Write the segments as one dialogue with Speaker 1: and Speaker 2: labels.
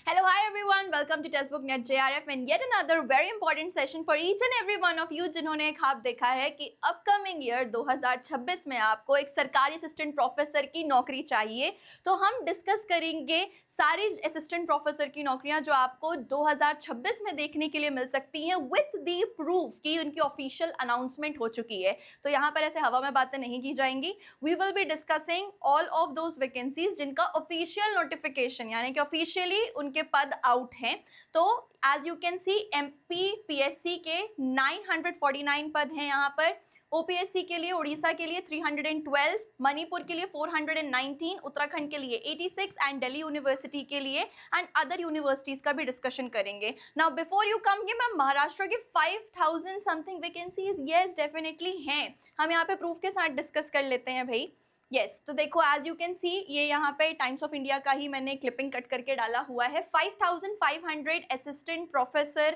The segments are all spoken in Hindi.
Speaker 1: Hello, hi everyone. Welcome to Textbook Net JRF and yet another very important session for each and every one of you जिन्होंने ख्वाब देखा है कि अपकमिंग ईयर 2026 में आपको एक सरकारी असिस्टेंट प्रोफेसर की नौकरी चाहिए। तो हम डिस्कस करेंगे सारी असिस्टेंट प्रोफेसर की नौकरियां जो आपको 2026 में देखने के लिए मिल सकती हैं विथ दी प्रूफ कि उनकी ऑफिशियल अनाउंसमेंट हो चुकी है। तो यहाँ पर ऐसे हवा में बातें नहीं की जाएंगी। We will be discussing all of those vacancies जिनका ऑफिशियल नोटिफिकेशन यानी कि ऑफिशियली उनके पद आउट हैं। तो as you can see MPPSC के 949 पद हैं यहाँ पर, OPSC के लिए, उड़ीसा के लिए 312, मणिपुर के लिए 419, उत्तराखंड के लिए 86 एंड दिल्ली यूनिवर्सिटी के लिए एंड अदर यूनिवर्सिटीज का भी डिस्कशन करेंगे। नाउ बिफोर यू कम कि मैम महाराष्ट्र के 5000 समथिंग वैकेंसीज, यस डेफिनेटली हैं। हम यहाँ पे प्रूफ के साथ डिस्कस कर लेते हैं भाई। यस तो देखो एज यू कैन सी ये यहाँ पे टाइम्स ऑफ इंडिया का ही मैंने क्लिपिंग कट करके डाला हुआ है। 5500 असिस्टेंट प्रोफेसर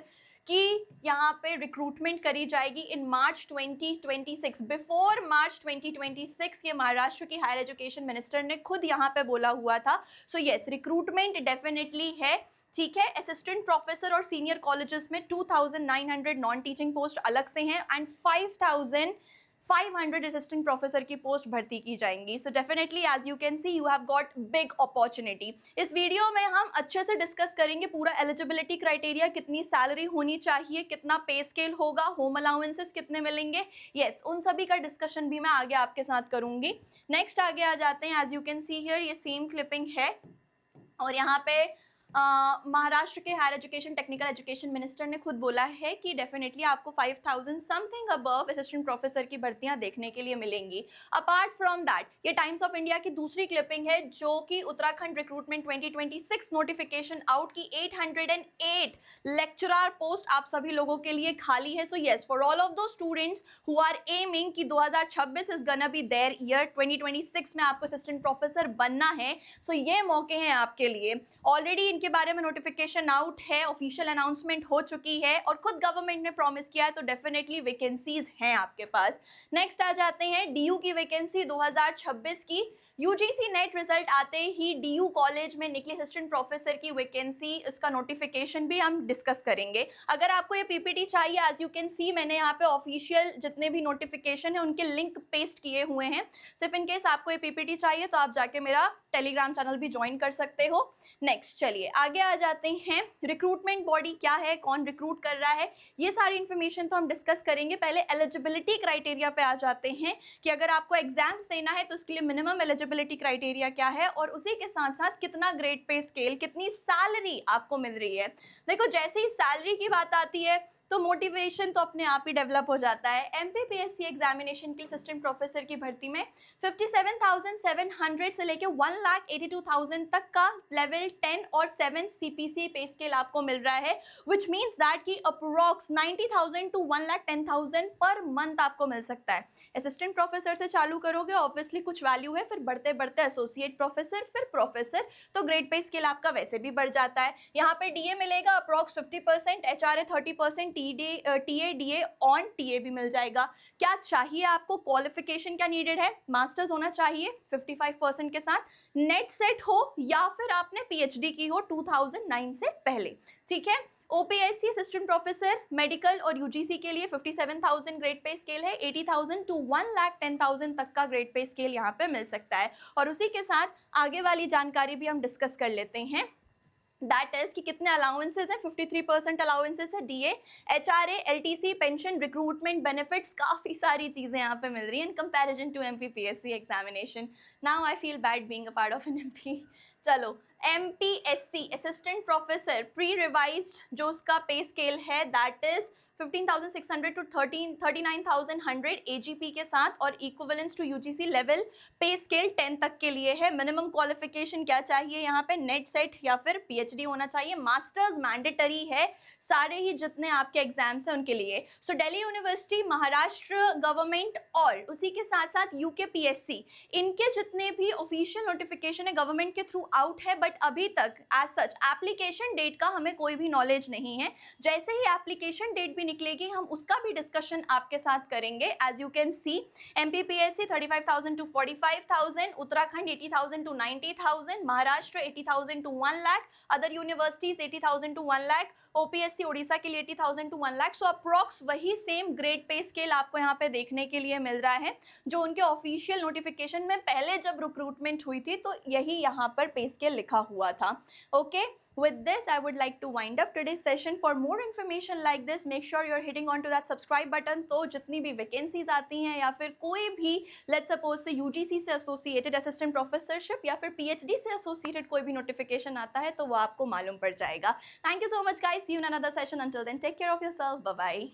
Speaker 1: की यहाँ पे रिक्रूटमेंट करी जाएगी इन मार्च 2026। बिफोर मार्च 2026 ये महाराष्ट्र की हायर एजुकेशन मिनिस्टर ने खुद यहाँ पे बोला हुआ था। सो यस रिक्रूटमेंट डेफिनेटली है, ठीक है। असिस्टेंट प्रोफेसर और सीनियर कॉलेजेस में 2900 नॉन टीचिंग पोस्ट अलग से हैं एंड 5500 असिस्टेंट प्रोफेसर की पोस्ट भर्ती की जाएंगी। So definitely as you can see you have got big opportunity. इस वीडियो में हम अच्छे से डिस्कस करेंगे पूरा एलिजिबिलिटी क्राइटेरिया, कितनी सैलरी होनी चाहिए, कितना पे स्केल होगा, होम अलाउंसेस कितने मिलेंगे, यस उन सभी का डिस्कशन भी मैं आगे आपके साथ करूंगी। नेक्स्ट आगे आ जाते हैं। As you can see here ये सेम क्लिपिंग है और यहाँ पे महाराष्ट्र के higher education technical education minister ने खुद बोला है कि डेफिनेटली आपको 5000 समथिंग अबव असिस्टेंट प्रोफेसर की भर्तियां देखने के लिए मिलेंगी। अपार्ट फ्रॉम दैट ये टाइम्स ऑफ इंडिया की दूसरी क्लिपिंग है जो कि उत्तराखंड रिक्रूटमेंट 2026 नोटिफिकेशन आउट की 808 लेक्चरर पोस्ट आप सभी लोगों के लिए खाली है। So yes for all of दो स्टूडेंट्स हु आर एमिंग कि 2026 is gonna be there year, 2026 में आपको असिस्टेंट प्रोफेसर बनना है। सो ये मौके हैं आपके लिए। ऑलरेडी के बारे में नोटिफिकेशन आउट है, ऑफिशियल अनाउंसमेंट हो चुकी है और खुद गवर्नमेंट ने प्रॉमिस किया है, तो डेफिनेटली वैकेंसीज हैं आपके पास। नेक्स्ट आ जाते हैं डीयू की वैकेंसी 2026 की। यूजीसी नेट रिजल्ट आते ही डीयू कॉलेज में निकली असिस्टेंट प्रोफेसर की वैकेंसी, इसका नोटिफिकेशन भी हम डिस्कस करेंगे। अगर आपको ये पीपीटी चाहिए एज यू कैन सी मैंने यहाँ पे ऑफिशियल जितने भी नोटिफिकेशन है उनके लिंक पेस्ट किए हुए हैं। सिर्फ इन केस आपको ये पीपीटी चाहिए तो आप जाके मेरा टेलीग्राम चैनल भी ज्वाइन कर सकते हो। नेक्स्ट चलिए आगे आ जाते हैं। रिक्रूटमेंट बॉडी क्या है, कौन रिक्रूट कर रहा है, ये सारी इन्फॉर्मेशन तो हम डिस्कस करेंगे। पहले एलिजिबिलिटी क्राइटेरिया पे आ जाते हैं कि अगर आपको एग्जाम्स देना है तो उसके लिए मिनिमम एलिजिबिलिटी क्राइटेरिया क्या है और उसी के साथ साथ कितना ग्रेड पे स्केल, कितनी सैलरी आपको मिल रही है। देखो जैसे ही सैलरी की बात आती है तो मोटिवेशन तो अपने आप ही डेवलप हो जाता है। MPPSC एग्जामिनेशन के असिस्टेंट प्रोफेसर की भर्ती में 57,700 से लेके 1,82,000 तक का लेवल 10 और 7 CPC पे स्केल आपको मिल रहा है, विच मीन्स दैट कि अप्रोक्स 90,000 टू 1,10,000 पर मंथ आपको मिल सकता है। असिस्टेंट प्रोफेसर से चालू करोगे ऑब्वियसली कुछ वैल्यू है, फिर बढ़ते बढ़ते एसोसिएट प्रोफेसर, फिर प्रोफेसर, तो ग्रेड पे स्केल आपका वैसे भी बढ़ जाता है। यहाँ पे DA मिलेगा approx 50%, HRA 30%, TA DA on TA भी मिल जाएगा। क्या चाहिए आपको, क्वालिफिकेशन क्या नीडेड है, मास्टर्स होना चाहिए 55% के साथ, नेट सेट हो या फिर आपने PhD की हो 2009 से पहले, ठीक है। OPSC असिस्टेंट प्रोफेसर मेडिकल और UGC के लिए 57,000 ग्रेड पे स्केल है, 80,000 टू 1,10,000 तक का ग्रेड पे स्केल यहाँ पे मिल सकता है। और उसी के साथ आगे वाली जानकारी भी हम डिस्कस कर लेते हैं, दैट इज कि कितने अलाउंसेस हैं। 53% अलाउंसेस है, DA, HRA, LTC, pension, recruitment benefits, काफ़ी सारी चीज़ें यहाँ पे मिल रही हैं in comparison to MPPSC examination. Now I feel bad being a part of an MP। चलो MPSC assistant professor pre revised जो उसका पे स्केल है दैट इज 15,600 टू 39,100 AGP के साथ और equivalence to UGC level pay scale 10 तक के लिए है। मिनिमम क्वालिफिकेशन क्या चाहिए यहाँ पे, नेट सेट या फिर PhD होना चाहिए, मास्टर्स मैंडेटरी है, सारे ही जितने आपके एग्जाम्स हैं उनके लिए। सो दिल्ली यूनिवर्सिटी, महाराष्ट्र गवर्नमेंट और उसी के साथ साथ UKPSC, इनके जितने भी ऑफिशियल नोटिफिकेशन है गवर्नमेंट के थ्रू आउट है, बट अभी तक एज सच एप्लीकेशन डेट का हमें कोई भी नॉलेज नहीं है। जैसे ही एप्लीकेशन डेट भी निकलेगी, हम उसका भी डिस्कशन आपके साथ करेंगे। As you can see, MPPSC 35,000 to 45,000, Uttarakhand 80,000 to 90,000, Maharashtra 80,000 to 1 lakh, other universities 80,000 to 1 lakh, OPSC Orissa के लिए 80,000 to 1 लाख। सो अप्रॉक्स वही सेम ग्रेड पे स्केल आपको यहाँ पे देखने के लिए मिल रहा है जो उनके ऑफिशियल नोटिफिकेशन में पहले जब रिक्रूटमेंट हुई थी तो यही यहाँ पर पे स्केल लिखा हुआ था। Okay, with this I would like to wind up today's session. For more information like this, make sure you're hitting on to that subscribe button। तो जितनी भी वैकेंसीज आती हैं या फिर कोई भी लेट्स सपोज से यूजीसी से एसोसिएटेड असिस्टेंट प्रोफेसरशिप या फिर पीएचडी से एसोसिएटेड कोई भी नोटिफिकेशन आता है तो वो आपको मालूम पड़ जाएगा। Thank you so much guys, see you in another session. Until then take care of yourself, bye bye.